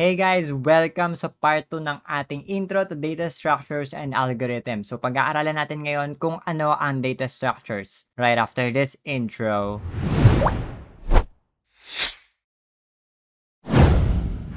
Hey guys! Welcome sa part 2 ng ating intro to data structures and algorithms. So pag-aaralan natin ngayon kung ano ang data structures right after this intro.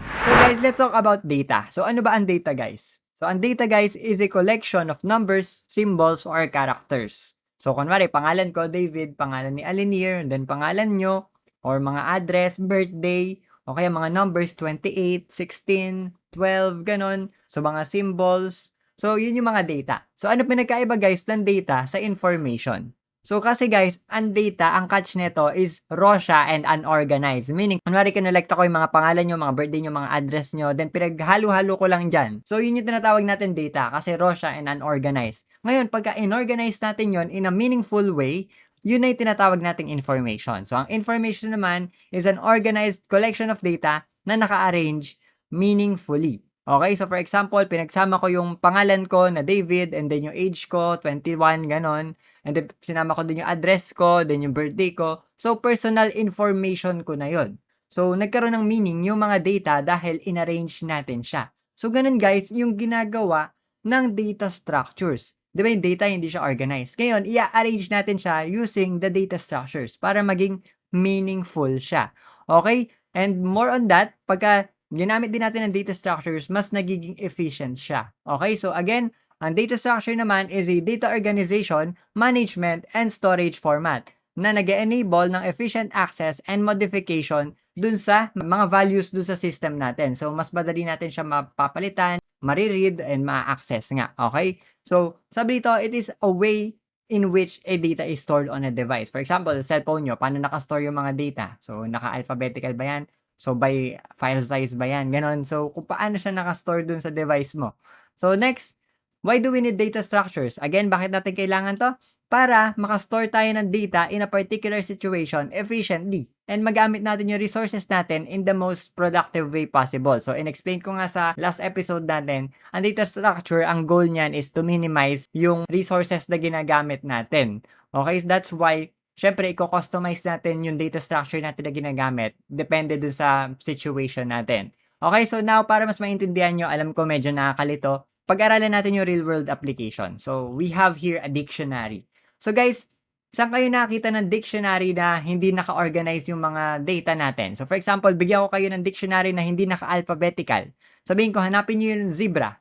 So guys, let's talk about data. So ano ba ang data guys? So ang data guys is a collection of numbers, symbols, or characters. So kunwari, pangalan ko David, pangalan ni Alinir, then pangalan nyo, or mga address, birthday, o kaya mga numbers 28, 16, 12, ganon. So mga symbols. So yun yung mga data. So ano pinagkaiba guys ng data sa information? So kasi guys, ang data, ang catch nito is raw siya and unorganized. Meaning, kunwari kinolekta ko yung mga pangalan nyo, mga birthday nyo, mga address nyo, then pinaghalo-halo ko lang dyan. So yun yung tinatawag natin data kasi raw siya and unorganized. Ngayon, pagka inorganize natin yon in a meaningful way, yun na yung tinatawag nating information. So ang information naman is an organized collection of data na naka-arrange meaningfully. Okay, so for example, pinagsama ko yung pangalan ko na David and then yung age ko, 21, ganon. And then, sinama ko din yung address ko, then yung birthday ko. So, personal information ko na yon. So, nagkaroon ng meaning yung mga data dahil inarrange natin siya. So, ganun guys, yung ginagawa ng data structures. Di ba yung data hindi siya organized? Ngayon, i-arrange natin siya using the data structures para maging meaningful siya. Okay? And more on that, pagka ginamit din natin ang data structures, mas nagiging efficient siya. Okay? So, again, ang data structure naman is a data organization, management, and storage format na nag-enable ng efficient access and modification dun sa mga values dun sa system natin. So, mas madali natin siya mapapalitan, mariread, and ma-access nga. Okay? So, sabi dito, it is a way in which a data is stored on a device. For example, cellphone nyo, paano nakastore yung mga data? So, naka-alphabetical ba yan? So, by file size ba yan? Ganon. So, kung paano siya nakastore dun sa device mo. So, next, why do we need data structures? Again, bakit natin kailangan to? Para makastore tayo ng data in a particular situation efficiently and magamit natin yung resources natin in the most productive way possible. So, in-explain ko nga sa last episode natin, ang data structure, ang goal niyan is to minimize yung resources na ginagamit natin. Okay? So, that's why syempre, i-customize natin yung data structure natin na ginagamit. Depende dun sa situation natin. Okay, so now, para mas maintindihan nyo, alam ko medyo nakakalito, pag-aralan natin yung real-world application. So, we have here a dictionary. So guys, saan kayo nakakita ng dictionary na hindi naka-organize yung mga data natin? So for example, bigyan ko kayo ng dictionary na hindi naka-alphabetical. Sabihin ko, hanapin nyo yung zebra.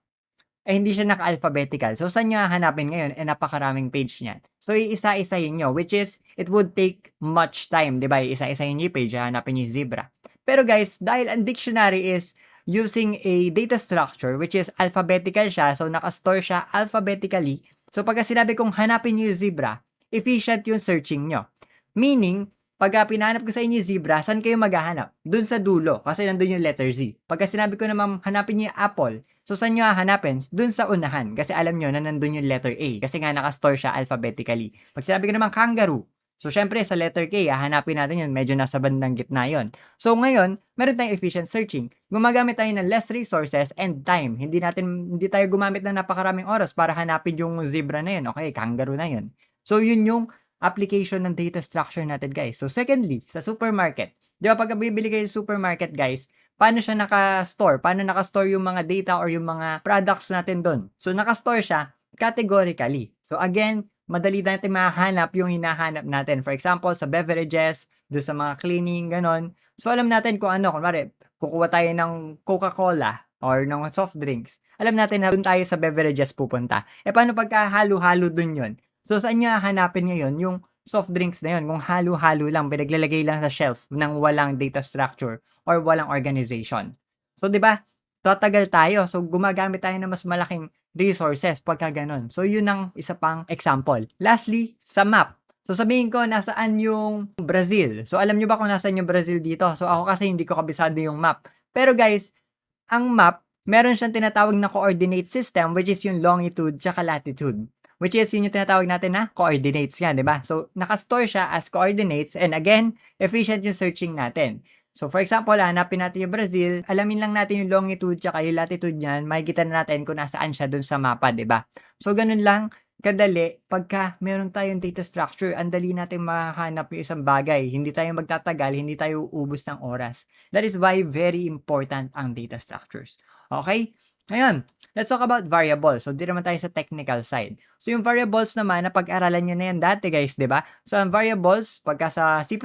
Hindi siya naka-alphabetical. So saan nyo hanapin ngayon? Napakaraming page niyan. So iisa-isahin nyo, which is, it would take much time, di ba? Isa-isahin nyo yung page, hanapin nyo yung zebra. Pero guys, dahil ang dictionary is using a data structure, which is alphabetical siya, so nakastore siya alphabetically. So pagka sinabi kong hanapin nyo yung zebra, efficient yung searching nyo. Meaning, pagka pinahanap ko sa inyo yung zebra, saan kayo maghahanap? Doon sa dulo, kasi nandun yung letter Z. Pagka sinabi ko naman hanapin nyo yung apple, so saan nyo hahanapin? Doon sa unahan, kasi alam nyo na nandun yung letter A, kasi nga nakastore siya alphabetically. Pag sinabi ko naman kangaroo, so, syempre, sa letter K, hanapin natin yun. Medyo nasa bandang gitna yun. So, ngayon, meron tayong efficient searching. Gumagamit tayo ng less resources and time. Hindi tayo gumamit ng napakaraming oras para hanapin yung zebra na yun. Okay, kangaroo na yun. So, yun yung application ng data structure natin, guys. So, secondly, sa supermarket. Di ba, pag bibili kayo sa supermarket, guys, paano siya naka-store? Paano naka-store yung mga data or yung mga products natin doon? So, naka-store siya categorically. So, again, madali natin mahanap yung hinahanap natin. For example, sa beverages, do sa mga cleaning, ganon. So, alam natin kung ano. Kunwari, kukuha tayo ng Coca-Cola or ng soft drinks. Alam natin na doon tayo sa beverages pupunta. Paano pagka halo-halo dun yun? So, saan niya hanapin ngayon yung soft drinks na yun? Kung halo-halo lang, pinaglalagay lang sa shelf ng walang data structure or walang organization. So, di ba? Tatagal tayo. So, gumagamit tayo ng mas malaking resources pagka ganun. So, yun ang isa pang example. Lastly, sa map. So, sabihin ko, nasaan yung Brazil? So, alam nyo ba kung nasaan yung Brazil dito? So, ako kasi hindi ko kabisado yung map. Pero guys, ang map, meron siyang tinatawag na coordinate system, which is yung longitude tsaka latitude. Which is yun yung tinatawag natin na coordinates nga, di ba? So, nakastore siya as coordinates and again, efficient yung searching natin. So, for example, hanapin natin yung Brazil, alamin lang natin yung longitude tsaka yung latitude niyan, makikita na natin kung nasaan siya dun sa mapa, di ba? So, ganun lang kadali pagka meron tayong data structure. Ang dali natin mahanap yung isang bagay. Hindi tayo magtatagal, hindi tayo uubos ng oras. That is why very important ang data structures. Okay? Ngayon, let's talk about variables. So, di naman tayo sa technical side. So, yung variables naman, napag-aralan nyo na yan dati guys, di ba? So, ang variables, pagka sa C++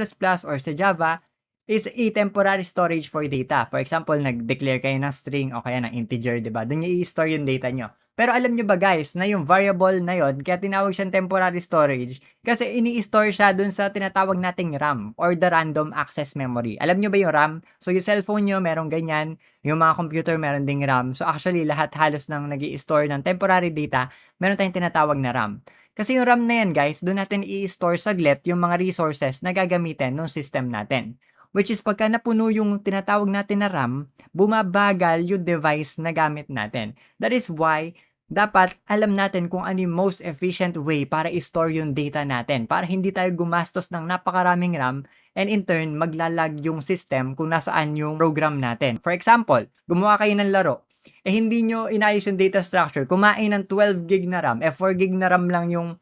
or sa Java, is a temporary storage for data. For example, nag-declare kayo ng string o kaya ng integer, di ba? Doon nyo i-store yung data nyo. Pero alam nyo ba guys, na yung variable na yon, kaya tinawag siyang temporary storage, kasi ini-store siya dun sa tinatawag nating RAM or the random access memory. Alam nyo ba yung RAM? So yung cellphone nyo, merong ganyan. Yung mga computer, meron ding RAM. So actually, lahat halos ng nag-i-store ng temporary data, meron tayong tinatawag na RAM. Kasi yung RAM na yan guys, doon natin i-store saglit yung mga resources na gagamitin ng system natin. Which is pagka napuno yung tinatawag natin na RAM, bumabagal yung device na gamit natin. That is why dapat alam natin kung ano yung most efficient way para i-store yung data natin para hindi tayo gumastos ng napakaraming RAM and in turn maglalag yung system kung nasaan yung program natin. For example, gumawa kayo ng laro, hindi nyo inayos yung data structure, kumain ng 12 gig na RAM, 4 gig na RAM lang yung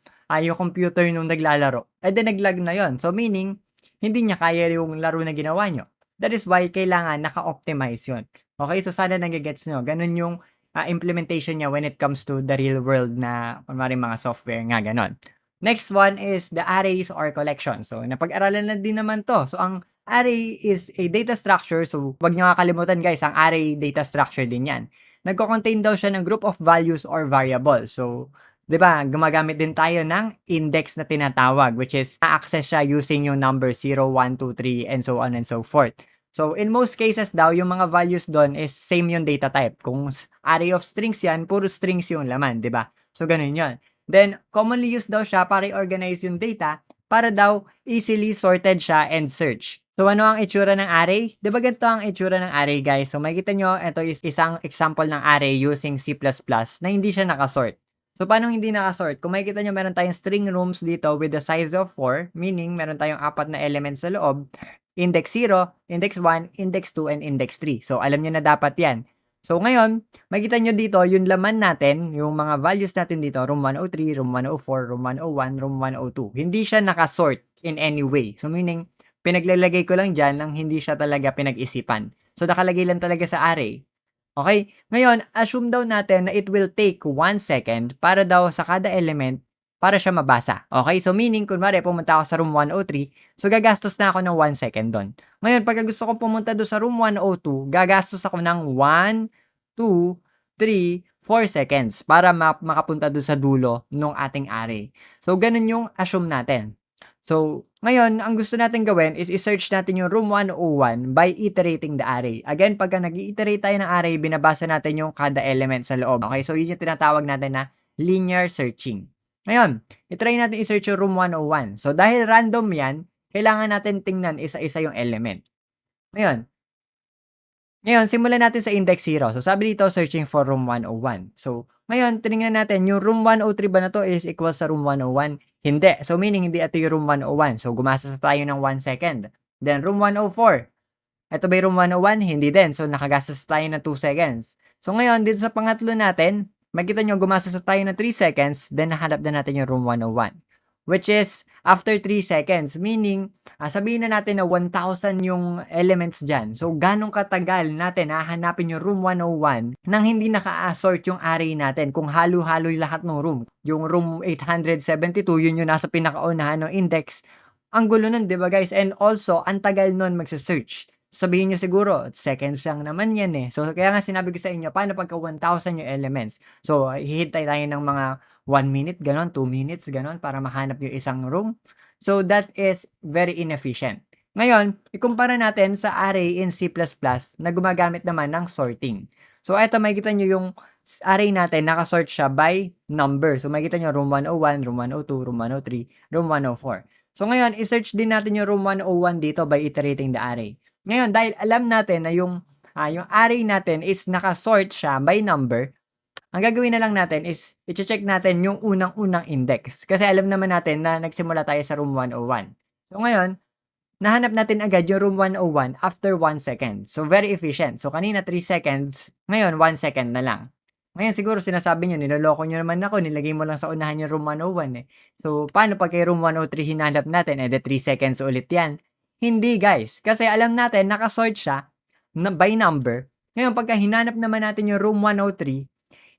computer nung naglalaro, then naglag na yon. So meaning, hindi niya kaya yung laro na ginawa nyo. That is why kailangan naka-optimize yun. Okay, so sana nagigets nyo. Ganun yung implementation niya when it comes to the real world na kunwari mga software nga ganon. Next one is the arrays or collection. So, napag-aralan na din naman to. So, ang array is a data structure. So, wag nyo kakalimutan guys, ang array data structure din yan. Nagko-contain daw siya ng group of values or variables. So, 'di ba, gumagamit din tayo ng index na tinatawag, which is na-access siya using yung number 0, 1, 2, 3, and so on and so forth. So, in most cases daw, yung mga values doon is same yung data type. Kung array of strings yan, puro strings yung laman, di ba? So, ganun yun. Then, commonly used daw siya para i-organize yung data para daw easily sorted siya and search. So, ano ang itsura ng array? Di ba ganito ang itsura ng array, guys? So, makikita nyo, ito is isang example ng array using C++ na hindi siya nakasort. So, paano hindi nakasort? Kung makikita nyo, meron tayong string rooms dito with the size of 4, meaning meron tayong 4 na elements sa loob. Index 0, index 1, index 2, and index 3. So, alam nyo na dapat yan. So, ngayon, makita nyo dito, yung laman natin, yung mga values natin dito, room 103, room 104, room 101, room 102. Hindi siya nakasort in any way. So, meaning, pinaglalagay ko lang dyan nang hindi siya talaga pinag-isipan. So, nakalagay lang talaga sa array. Okay? Ngayon, assume daw natin na it will take 1 second para daw sa kada element para siya mabasa. Okay? So, meaning, kunwari, pumunta ako sa room 103, so gagastos na ako ng 1 second doon. Ngayon, pagka gusto ko pumunta doon sa room 102, gagastos ako ng 1, 2, 3, 4 seconds para makapunta doon sa dulo ng ating array. So, ganun yung assume natin. So, ngayon, ang gusto natin gawin is i-search natin yung room 101 by iterating the array. Again, pagka nag-iterate tayo ng array, binabasa natin yung kada element sa loob. Okay? So, yun yung tinatawag natin na linear searching. Ngayon, itry natin i-search yung room 101. So, dahil random yan, kailangan natin tingnan isa-isa yung element. Ngayon, simulan natin sa index 0. So, sabi dito, searching for room 101. So, ngayon, tinignan natin, yung room 103 ba na to is equal sa room 101? Hindi. So, meaning, hindi ito yung room 101. So, gumastos tayo ng 1 second. Then, room 104. Ito ba yung room 101? Hindi din. So, nakagastos tayo ng 2 seconds. So, ngayon, dito sa pangatlo natin, makita nyo, gumastos tayo ng 3 seconds, then nahanap na natin yung room 101. Which is, after 3 seconds, meaning, sabihin na natin na 1,000 yung elements dyan. So, ganong katagal natin hahanapin yung room 101 nang hindi naka-assort yung array natin kung halo-halo lahat ng room. Yung room 872, yun yung nasa pinakaunahan ng index. Ang gulo nun, di ba guys? And also, ang tagal nun magsa-search. Sabihin nyo siguro, seconds lang naman yan eh. So, kaya nga sinabi ko sa inyo, paano pagka 1,000 yung elements? So, hihintay tayo ng mga 1 minute, ganon, 2 minutes, ganon, para mahanap yung isang room. So, that is very inefficient. Ngayon, ikumpara natin sa array in C++ na gumagamit naman ng sorting. So, ito, makikita nyo yung array natin, nakasort siya by number. So, makikita nyo room 101, room 102, room 103, room 104. So, ngayon, isearch din natin yung room 101 dito by iterating the array. Ngayon, dahil alam natin na yung array natin is nakasort siya by number, ang gagawin na lang natin is i-check natin yung unang-unang index. Kasi alam naman natin na nagsimula tayo sa room 101. So ngayon, nahanap natin agad yung room 101 after 1 second. So very efficient. So kanina 3 seconds, ngayon 1 second na lang. Ngayon siguro sinasabi niyo, niloloko niyo naman ako, nilagay mo lang sa unahan yung room 101 eh. So, paano pag kay room 103 hinanap natin, eh, 3 seconds ulit yan? Hindi guys, kasi alam natin nakasort siya by number. Ngayon pagka hinanap naman natin yung room 103,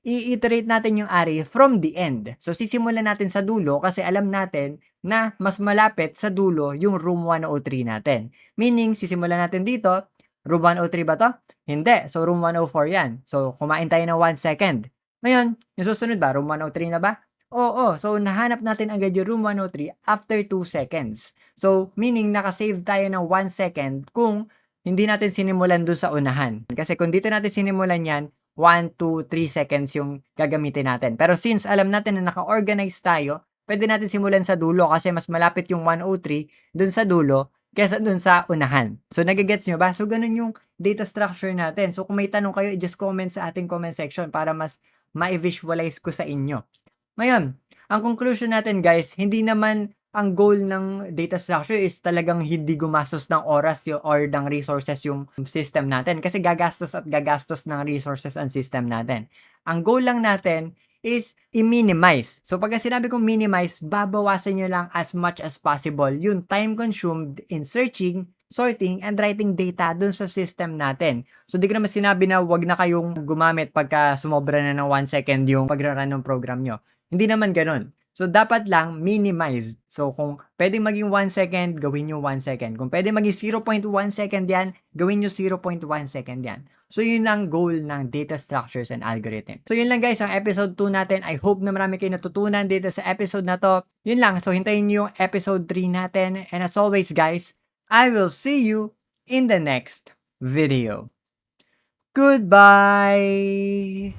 i-iterate natin yung array from the end. So, sisimulan natin sa dulo kasi alam natin na mas malapit sa dulo yung room 103 natin. Meaning, sisimulan natin dito, room 103 ba to? Hindi. So, room 104 yan. So, kumain tayo ng 1 second. Ngayon, yung susunod ba? Room 103 na ba? Oo. So, nahanap natin agad yung room 103 after 2 seconds. So, meaning, nakasave tayo ng 1 second kung hindi natin sinimulan doon sa unahan. Kasi kung dito natin sinimulan yan, 1, 2, 3 seconds yung gagamitin natin. Pero since alam natin na naka-organize tayo, pwede natin simulan sa dulo kasi mas malapit yung 103 dun sa dulo kesa dun sa unahan. So, nagigets nyo ba? So, ganun yung data structure natin. So, kung may tanong kayo, just comment sa ating comment section para mas ma-visualize ko sa inyo. Ngayon, ang conclusion natin guys, hindi naman ang goal ng data structure is talagang hindi gumastos ng oras or ng resources yung system natin kasi gagastos at gagastos ng resources ang system natin. Ang goal lang natin is i-minimize. So pagka sinabi kong minimize, babawasan nyo lang as much as possible yung time consumed in searching, sorting, and writing data dun sa system natin. So di ko naman sinabi na wag na kayong gumamit pagka sumobra na ng 1 second yung pagra-run ng program nyo. Hindi naman ganun. So, dapat lang minimize. So, kung pwedeng maging 1 second, gawin nyo 1 second. Kung pwedeng maging 0.1 second yan, gawin nyo 0.1 second yan. So, yun lang goal ng data structures and algorithm. So, yun lang guys, ang episode 2 natin. I hope na marami kayo natutunan dito sa episode na to. Yun lang. So, hintayin nyo yung episode 3 natin. And as always guys, I will see you in the next video. Goodbye!